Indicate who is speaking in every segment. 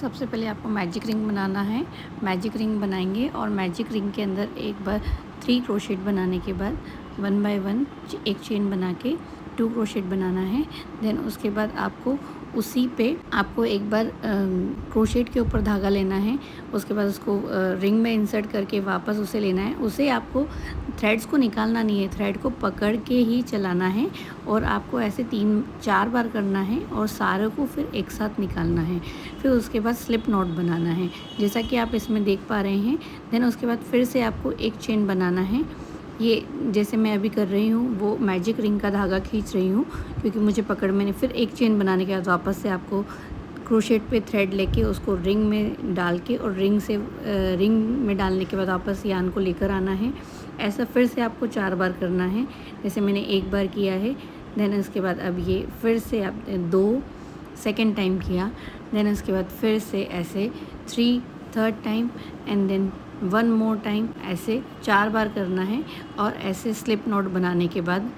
Speaker 1: सबसे पहले आपको मैजिक रिंग बनाना है। मैजिक रिंग बनाएंगे और मैजिक रिंग के अंदर एक बार 3 क्रोशेट बनाने के बाद 1 बाय 1 एक चेन बना के 2 क्रोशेट बनाना है। देन उसके बाद आपको उसी पे आपको एक बार क्रोशेट के ऊपर धागा लेना है। उसके बाद उसको रिंग में इंसर्ट करके वापस उसे लेना है। उसे आपको थ्रेड्स को निकालना नहीं है, थ्रेड को पकड़ के ही चलाना है और आपको ऐसे 3-4 बार करना है और सारे को फिर एक साथ निकालना है। फिर उसके बाद स्लिप नॉट बनाना है, जैसा कि आप इसमें देख पा रहे हैं। देन उसके बाद फिर से आपको एक चेन बनाना है। ये जैसे मैं अभी कर रही हूँ वो मैजिक रिंग का धागा खींच रही हूँ क्योंकि मुझे पकड़ में नहीं। फिर एक चेन बनाने के बाद वापस से आपको क्रोशेट पे थ्रेड लेके उसको रिंग में डाल के और रिंग में डालने के बाद वापस यान को लेकर आना है। ऐसा फिर से आपको 4 बार करना है, जैसे मैंने एक बार किया है। देन उसके बाद अब ये फिर से आप 2 सेकेंड टाइम किया। देन उसके बाद फिर से ऐसे 3 third time and then 1 more time, ऐसे 4 बार करना है। और ऐसे स्लिप नॉट बनाने के बाद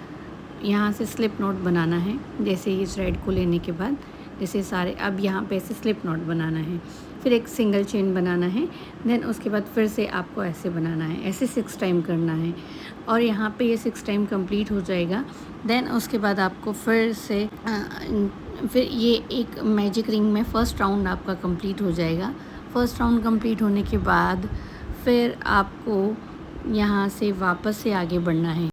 Speaker 1: यहाँ से स्लिप नॉट बनाना है, जैसे ये थ्रेड को लेने के बाद जैसे सारे अब यहाँ पे ऐसे स्लिप नॉट बनाना है। फिर एक सिंगल चेन बनाना है। देन उसके बाद फिर से आपको ऐसे बनाना है, ऐसे 6 टाइम करना है और यहाँ पे ये 6 टाइम कंप्लीट हो जाएगा। देन उसके बाद आपको फिर से फिर ये एक मैजिक रिंग में फर्स्ट राउंड आपका कंप्लीट हो जाएगा। फर्स्ट राउंड कंप्लीट होने के बाद फिर आपको यहाँ से वापस से आगे बढ़ना है।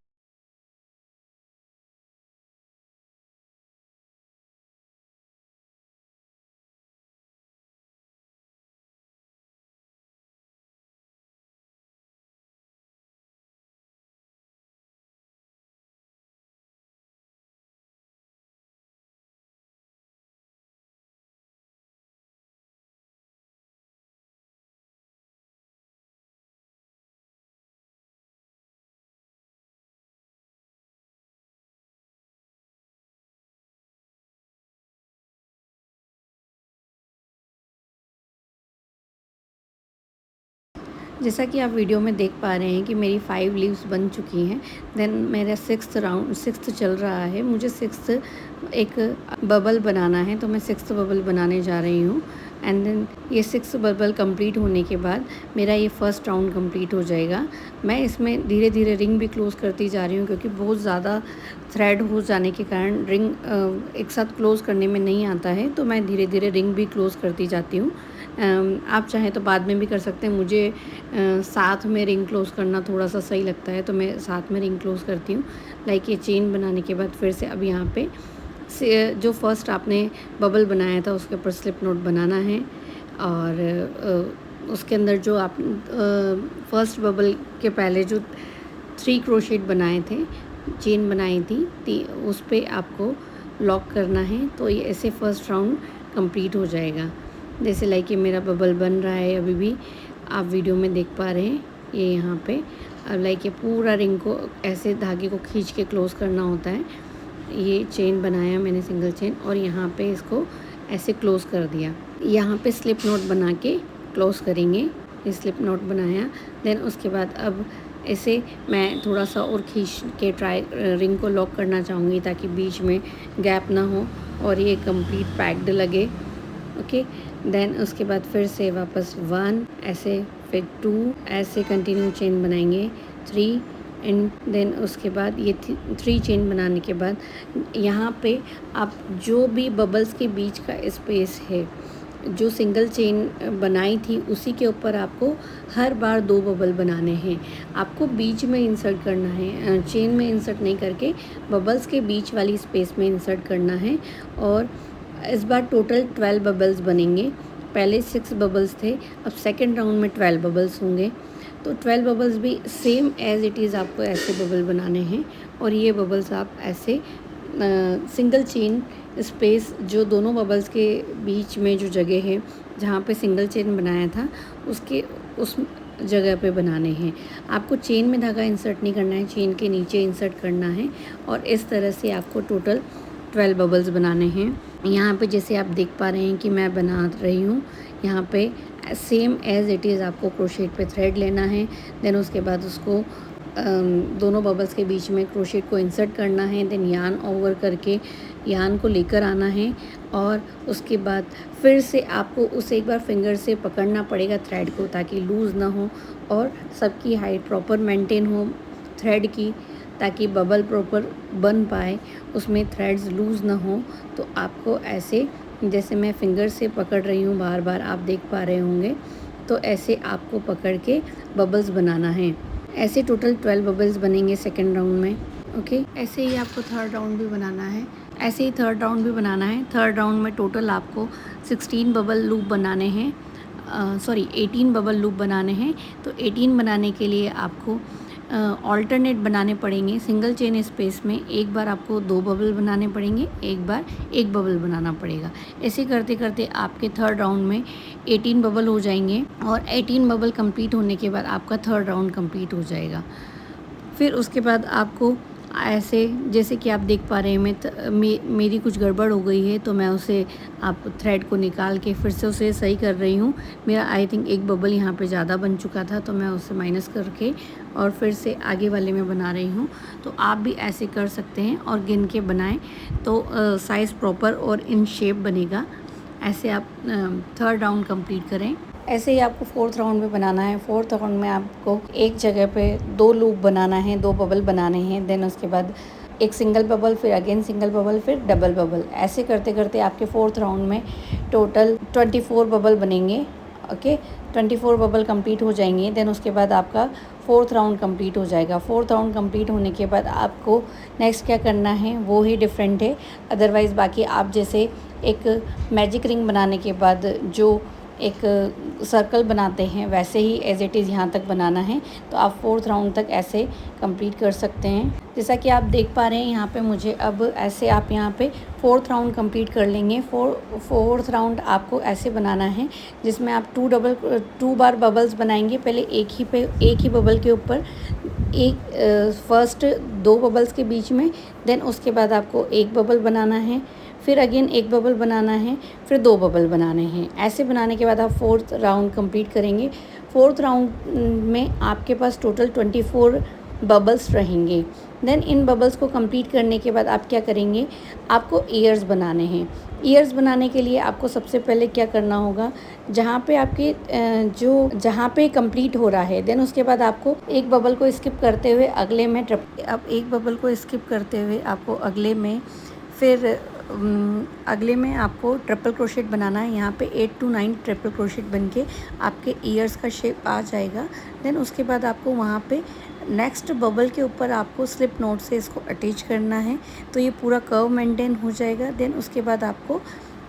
Speaker 1: जैसा कि आप वीडियो में देख पा रहे हैं कि मेरी 5 लीव्स बन चुकी हैं। देन मेरा 6th चल रहा है। मुझे 6th एक बबल बनाना है, तो मैं 6th बबल बनाने जा रही हूँ। एंड देन ये 6th बबल कंप्लीट होने के बाद मेरा ये फर्स्ट राउंड कंप्लीट हो जाएगा। मैं इसमें धीरे धीरे रिंग भी क्लोज़ करती जा रही हूँ क्योंकि बहुत ज़्यादा थ्रेड हो जाने के कारण रिंग एक साथ क्लोज़ करने में नहीं आता है, तो मैं धीरे धीरे रिंग भी क्लोज़ करती जाती हूँ। आप चाहें तो बाद में भी कर सकते हैं। मुझे साथ में रिंग क्लोज़ करना थोड़ा सा सही लगता है, तो मैं साथ में रिंग क्लोज़ करती हूँ। लाइक ये चेन बनाने के बाद फिर से अब यहाँ पे से जो फर्स्ट आपने बबल बनाया था उसके ऊपर स्लिप नॉट बनाना है और उसके अंदर जो आप फर्स्ट बबल के पहले जो 3 क्रोशेट बनाए थे, चेन बनाई थी उस पे आपको लॉक करना है। तो ये ऐसे फर्स्ट राउंड कंप्लीट हो जाएगा। जैसे लाइक ये मेरा बबल बन रहा है, अभी भी आप वीडियो में देख पा रहे हैं। ये यहाँ पे अब लाइक ये पूरा रिंग को ऐसे धागे को खींच के क्लोज़ करना होता है। ये चेन बनाया मैंने सिंगल चेन और यहाँ पे इसको ऐसे क्लोज़ कर दिया। यहाँ पे स्लिप नॉट बना के क्लोज़ करेंगे। ये स्लिप नॉट बनाया। देन उसके बाद अब ऐसे मैं थोड़ा सा और खींच के रिंग को लॉक करना चाहूँगी ताकि बीच में गैप ना हो और ये कंप्लीट पैक्ड लगे। ओके, देन उसके बाद फिर से वापस 1 ऐसे, फिर 2 ऐसे कंटिन्यू चेन बनाएंगे, 3 एंड देन उसके बाद ये 3 चेन बनाने के बाद यहाँ पे आप जो भी बबल्स के बीच का स्पेस है, जो सिंगल चेन बनाई थी उसी के ऊपर आपको हर बार 2 बबल बनाने हैं। आपको बीच में इंसर्ट करना है, चेन में इंसर्ट नहीं करके बबल्स के बीच वाली स्पेस में इंसर्ट करना है। और इस बार टोटल 12 बबल्स बनेंगे। पहले 6 बबल्स थे, अब सेकेंड राउंड में 12 बबल्स होंगे। तो 12 बबल्स भी सेम एज़ इट इज़ आपको ऐसे बबल बनाने हैं और ये बबल्स आप ऐसे सिंगल चेन स्पेस जो दोनों बबल्स के बीच में जो जगह है जहाँ पे सिंगल चेन बनाया था उस जगह पे बनाने हैं। आपको चेन में धागा इंसर्ट नहीं करना है, चेन के नीचे इंसर्ट करना है और इस तरह से आपको टोटल 12 बबल्स बनाने हैं। यहाँ पे जैसे आप देख पा रहे हैं कि मैं बना रही हूँ, यहाँ पे सेम एज़ इट इज़ आपको क्रोशेट पे थ्रेड लेना है। देन उसके बाद उसको दोनों बबल्स के बीच में क्रोशेट को इंसर्ट करना है। देन यार्न ओवर करके यान को लेकर आना है और उसके बाद फिर से आपको उसे एक बार फिंगर से पकड़ना पड़ेगा थ्रेड को, ताकि लूज़ ना हो और सबकी हाइट प्रॉपर मेंटेन हो थ्रेड की, ताकि बबल प्रॉपर बन पाए, उसमें थ्रेड्स लूज़ ना हो। तो आपको ऐसे, जैसे मैं फिंगर से पकड़ रही हूँ बार बार, आप देख पा रहे होंगे, तो ऐसे आपको पकड़ के बबल्स बनाना है। ऐसे टोटल 12 बबल्स बनेंगे सेकेंड राउंड में। ओके, ऐसे ही आपको थर्ड राउंड भी बनाना है। ऐसे ही थर्ड राउंड भी बनाना है। थर्ड राउंड में टोटल आपको 16 बबल लूप बनाने हैं, 18 बबल लूप बनाने हैं। तो 18 बनाने के लिए आपको ऑल्टरनेट बनाने पड़ेंगे। सिंगल चेन स्पेस में एक बार आपको 2 बबल बनाने पड़ेंगे, एक बार 1 बबल बनाना पड़ेगा। ऐसे करते करते आपके थर्ड राउंड में 18 बबल हो जाएंगे और 18 बबल कंप्लीट होने के बाद आपका थर्ड राउंड कंप्लीट हो जाएगा। फिर उसके बाद आपको ऐसे, जैसे कि आप देख पा रहे हैं, मेरी कुछ गड़बड़ हो गई है, तो मैं उसे, आप थ्रेड को निकाल के फिर से उसे सही कर रही हूँ। मेरा आई थिंक एक बबल यहाँ पे ज़्यादा बन चुका था, तो मैं उसे माइनस करके और फिर से आगे वाले में बना रही हूँ। तो आप भी ऐसे कर सकते हैं और गिन के बनाएं, तो साइज़ प्रॉपर और इन शेप बनेगा। ऐसे आप थर्ड राउंड कंप्लीट करें। ऐसे ही आपको फोर्थ राउंड में बनाना है। फोर्थ राउंड में आपको एक जगह पे 2 लूप बनाना है, 2 बबल बनाने हैं। देन उसके बाद एक सिंगल बबल, फिर अगेन सिंगल बबल, फिर डबल बबल। ऐसे करते करते आपके फोर्थ राउंड में टोटल 24 बबल बनेंगे। ओके, 24 बबल कंप्लीट हो जाएंगे। देन उसके बाद आपका फोर्थ राउंड कंप्लीट हो जाएगा। फोर्थ राउंड कंप्लीट होने के बाद आपको नेक्स्ट क्या करना है वो ही डिफरेंट है। अदरवाइज़ बाकी आप जैसे एक मैजिक रिंग बनाने के बाद जो एक सर्कल बनाते हैं, वैसे ही एज इट इज़ यहाँ तक बनाना है। तो आप फोर्थ राउंड तक ऐसे कंप्लीट कर सकते हैं। जैसा कि आप देख पा रहे हैं यहाँ पे मुझे, अब ऐसे आप यहाँ पे फोर्थ राउंड कंप्लीट कर लेंगे। फोर्थ राउंड आपको ऐसे बनाना है जिसमें आप 2 बार बबल्स बनाएंगे। पहले एक ही बबल के ऊपर एक फर्स्ट 2 बबल्स के बीच में, देन उसके बाद आपको एक बबल बनाना है, फिर अगेन एक बबल बनाना है, फिर 2 बबल बनाने हैं। ऐसे बनाने के बाद आप फोर्थ राउंड कंप्लीट करेंगे। फोर्थ राउंड में आपके पास टोटल 24 बबल्स रहेंगे। देन इन बबल्स को कंप्लीट करने के बाद आप क्या करेंगे, आपको ईयर्स बनाने हैं। ईयर्स बनाने के लिए आपको सबसे पहले क्या करना होगा, जहाँ पे आपके जहाँ पे कंप्लीट हो रहा है, देन उसके बाद आपको एक बबल को स्किप करते हुए अगले में अब एक बबल को स्किप करते हुए आपको अगले में, फिर अगले में आपको ट्रिपल क्रोशेट बनाना है। यहाँ पे 8 to 9 ट्रिपल क्रोशेट बन के आपके ईयर्स का शेप आ जाएगा। देन उसके बाद आपको वहाँ पे नेक्स्ट बबल के ऊपर आपको स्लिप नोट से इसको अटैच करना है, तो ये पूरा कर्व मेंटेन हो जाएगा। देन उसके बाद आपको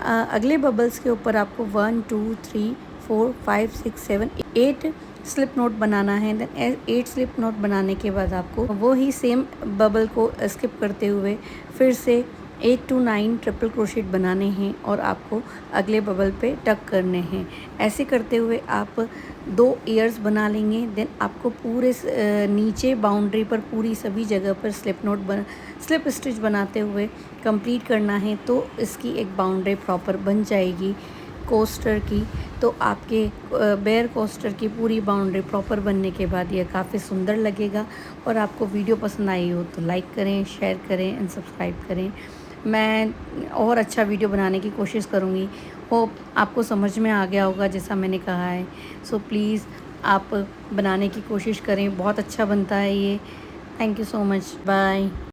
Speaker 1: अगले बबल्स के ऊपर आपको 1 2 3 4 5 6 7 8 स्लिप नोट बनाना है। देन 8 स्लिप नोट बनाने के बाद आपको वो ही सेम बबल को स्किप करते हुए फिर से 8 to 9 ट्रिपल क्रोशेट बनाने हैं और आपको अगले बबल पे टक करने हैं। ऐसे करते हुए आप 2 ईयर्स बना लेंगे। देन आपको पूरे नीचे बाउंड्री पर पूरी सभी जगह पर स्लिप स्टिच बनाते हुए कंप्लीट करना है, तो इसकी एक बाउंड्री प्रॉपर बन जाएगी कोस्टर की। तो आपके बेयर कोस्टर की पूरी बाउंड्री प्रॉपर बनने के बाद यह काफ़ी सुंदर लगेगा। और आपको वीडियो पसंद आई हो तो लाइक करें, शेयर करें एंड सब्सक्राइब करें। मैं और अच्छा वीडियो बनाने की कोशिश करूँगी। होप आपको समझ में आ गया होगा जैसा मैंने कहा है। सो प्लीज़ आप बनाने की कोशिश करें, बहुत अच्छा बनता है ये। Thank you so much, bye.